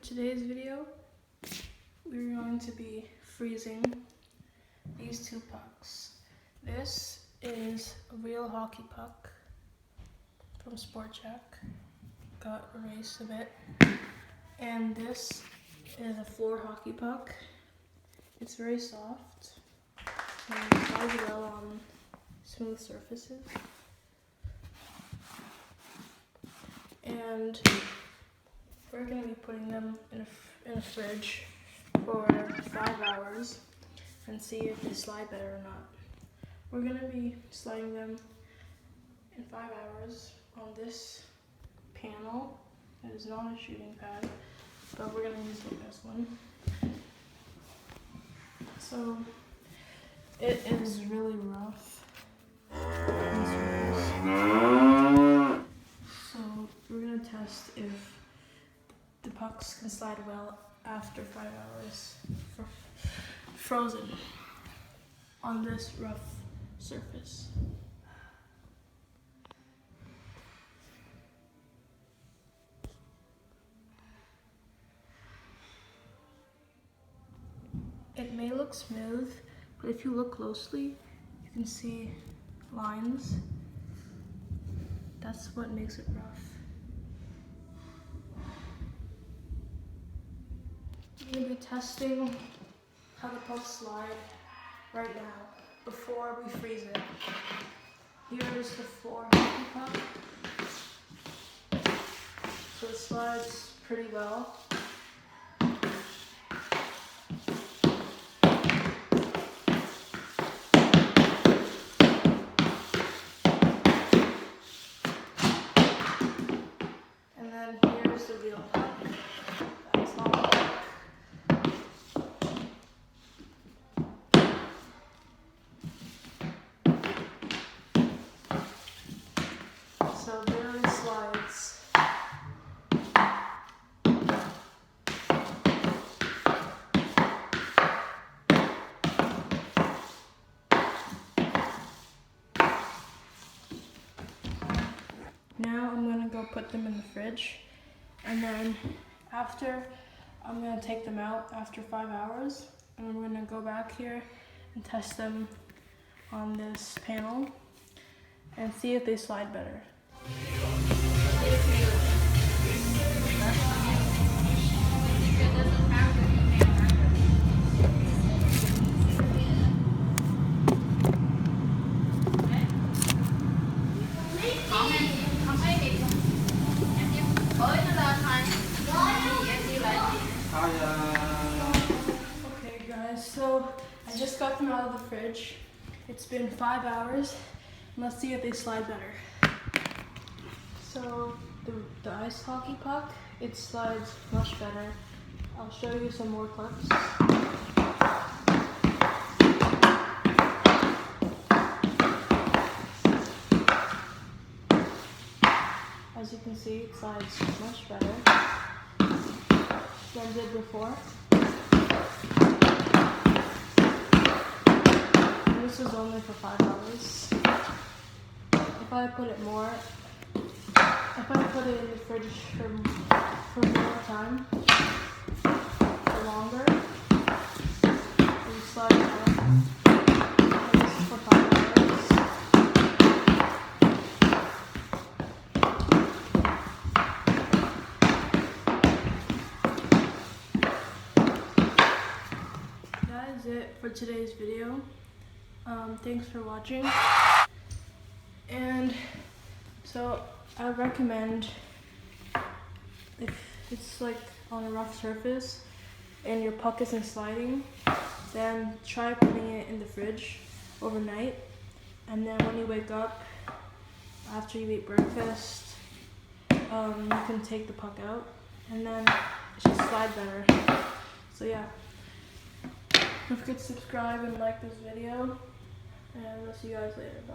today's video, we're going to be freezing these two pucks. This is a real hockey puck from Sport Chek. Got erased a bit. And this is a floor hockey puck. It's very soft and it slides well on smooth surfaces. And we're going to be putting them in a fridge for 5 hours and see if they slide better or not. We're going to be sliding them in 5 hours on this panel. It is not a shooting pad, but we're going to use this one. So it is really rough. So we're going to test if the pucks can slide well after 5 hours frozen on this rough surface. It may look smooth, but if you look closely, you can see lines. That's what makes it rough. I'm going to be testing how the pucks slide right now before we freeze it. Here is the floor hockey puck. So it slides pretty well. And then here's the real puck. That's all. So there it slides. Now I'm gonna go put them in the fridge, and then after I'm gonna take them out after 5 hours, and I'm gonna go back here and test them on this panel and see if they slide better. Okay guys, so I just got them out of the fridge. It's been 5 hours. Let's see if they slide better. So the ice hockey puck, it slides much better. I'll show you some more clips. As you can see, it slides much better than it did before. And this was only for 5 hours. If I put it in the fridge for more time, for longer, it would slide better. And this is for 5 hours. That is it for today's video. Thanks for watching. And so I recommend, if it's like on a rough surface and your puck isn't sliding, then try putting it in the fridge overnight. And then when you wake up, after you eat breakfast, you can take the puck out and then it should slide better. So yeah, don't forget to subscribe and like this video, and I'll see you guys later. Bye.